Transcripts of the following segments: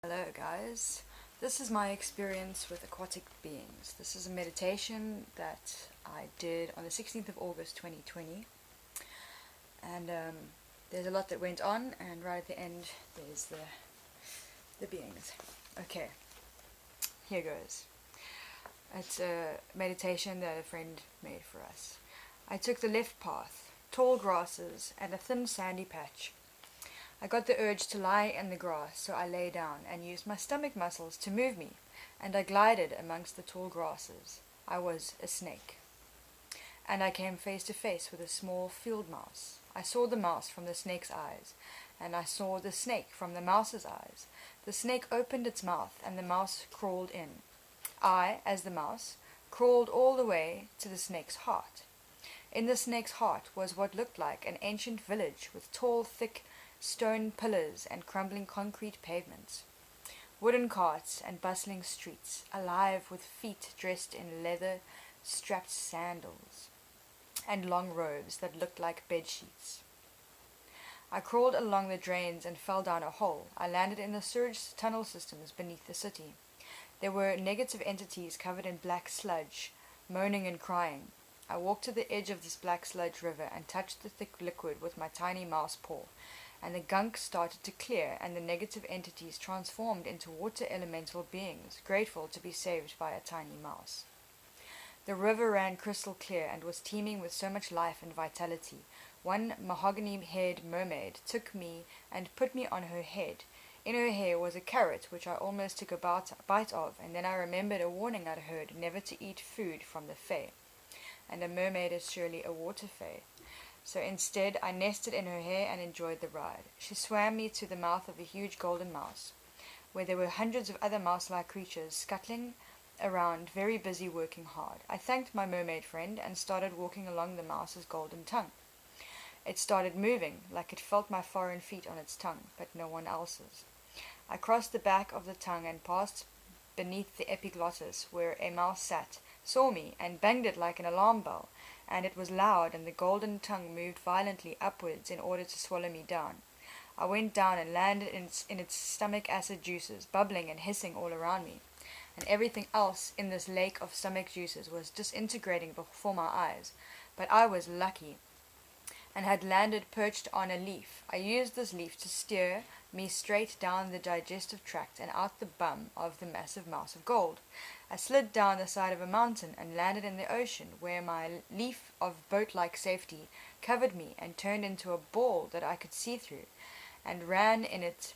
Hello guys, this is my experience with aquatic beings. This is a meditation that I did on the 16th of August 2020, and there's a lot that went on, and right at the end there's the beings. Okay, here goes. It's a meditation that a friend made for us. I took the left path, tall grasses and a thin sandy patch. I got the urge to lie in the grass, so I lay down and used my stomach muscles to move me, and I glided amongst the tall grasses. I was a snake. And I came face to face with a small field mouse. I saw the mouse from the snake's eyes, and I saw the snake from the mouse's eyes. The snake opened its mouth, and the mouse crawled in. I, as the mouse, crawled all the way to the snake's heart. In the snake's heart was what looked like an ancient village with tall, thick, stone pillars and crumbling concrete pavements, wooden carts and bustling streets, alive with feet dressed in leather-strapped sandals and long robes that looked like bed sheets. I crawled along the drains and fell down a hole. I landed in the sewage tunnel systems beneath the city. There were negative entities covered in black sludge, moaning and crying. I walked to the edge of this black sludge river and touched the thick liquid with my tiny mouse paw, and the gunk started to clear, and the negative entities transformed into water elemental beings, grateful to be saved by a tiny mouse. The river ran crystal clear and was teeming with so much life and vitality. One mahogany-haired mermaid took me and put me on her head. In her hair was a carrot, which I almost took a bite of, and then I remembered a warning I'd heard never to eat food from the fae. And a mermaid is surely a water fae. So instead, I nested in her hair and enjoyed the ride. She swam me to the mouth of a huge golden mouse, where there were hundreds of other mouse-like creatures scuttling around, very busy working hard. I thanked my mermaid friend and started walking along the mouse's golden tongue. It started moving, like it felt my foreign feet on its tongue, but no one else's. I crossed the back of the tongue and passed beneath the epiglottis, where a mouse sat, saw me, and banged it like an alarm bell, and it was loud, and the golden tongue moved violently upwards in order to swallow me down. I went down and landed in its stomach acid juices, bubbling and hissing all around me, and everything else in this lake of stomach juices was disintegrating before my eyes. But I was lucky, and had landed perched on a leaf. I used this leaf to steer me straight down the digestive tract and out the bum of the massive mouse of gold. I slid down the side of a mountain and landed in the ocean, where my leaf of boat-like safety covered me and turned into a ball that I could see through, and ran in it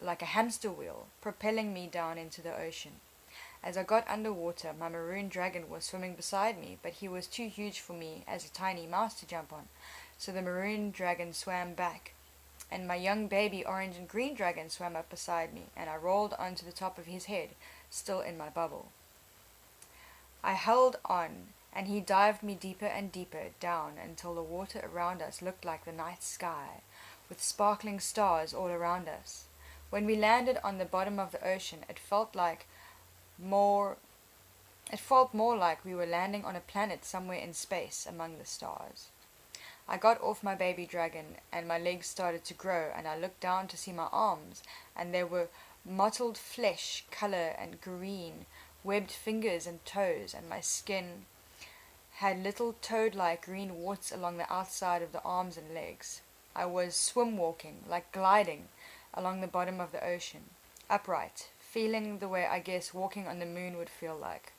like a hamster wheel, propelling me down into the ocean. As I got underwater, my maroon dragon was swimming beside me, but he was too huge for me as a tiny mouse to jump on, so the maroon dragon swam back, and my young baby orange and green dragon swam up beside me, and I rolled onto the top of his head, still in my bubble. I held on, and he dived me deeper and deeper down until the water around us looked like the night sky, with sparkling stars all around us. When we landed on the bottom of the ocean, it felt more like we were landing on a planet somewhere in space among the stars. I got off my baby dragon, and my legs started to grow, and I looked down to see my arms, and they were mottled flesh color and green, webbed fingers and toes, and my skin had little toad-like green warts along the outside of the arms and legs. I was swim-walking, like gliding, along the bottom of the ocean, upright, feeling the way I guess walking on the moon would feel like.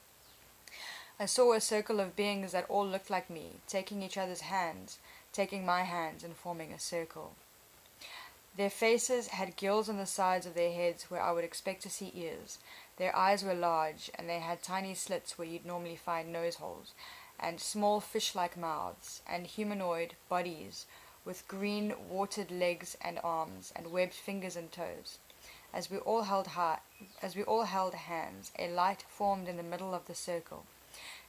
I saw a circle of beings that all looked like me, taking each other's hands, taking my hands and forming a circle. Their faces had gills on the sides of their heads where I would expect to see ears. Their eyes were large, and they had tiny slits where you'd normally find nose holes, and small fish-like mouths, and humanoid bodies with green watered legs and arms, and webbed fingers and toes. As we all held hands, a light formed in the middle of the circle.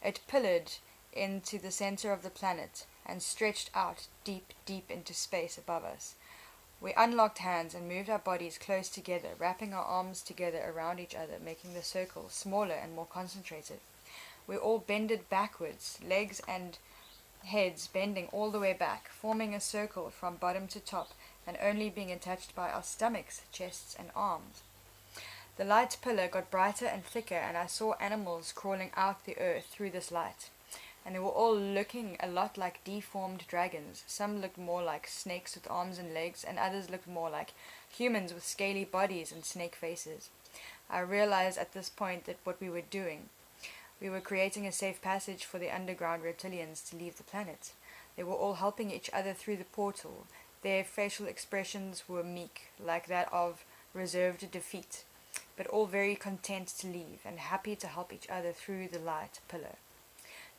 It pillared into the center of the planet and stretched out deep, deep into space above us. We unlocked hands and moved our bodies close together, wrapping our arms together around each other, making the circle smaller and more concentrated. We all bended backwards, legs and heads bending all the way back, forming a circle from bottom to top, and only being attached by our stomachs, chests, and arms. The light pillar got brighter and thicker, and I saw animals crawling out the earth through this light. And they were all looking a lot like deformed dragons. Some looked more like snakes with arms and legs, and others looked more like humans with scaly bodies and snake faces. I realized at this point that what we were doing, we were creating a safe passage for the underground reptilians to leave the planet. They were all helping each other through the portal. Their facial expressions were meek, like that of reserved defeat, but all very content to leave and happy to help each other through the light pillar.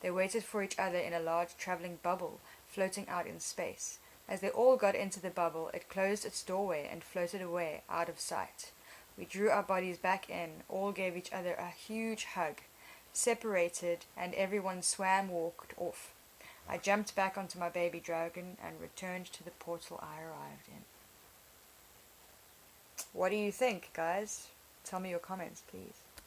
They waited for each other in a large traveling bubble floating out in space. As they all got into the bubble, it closed its doorway and floated away out of sight. We drew our bodies back in, all gave each other a huge hug, separated, and everyone walked off. I jumped back onto my baby dragon and returned to the portal I arrived in. What do you think, guys? Tell me your comments, please.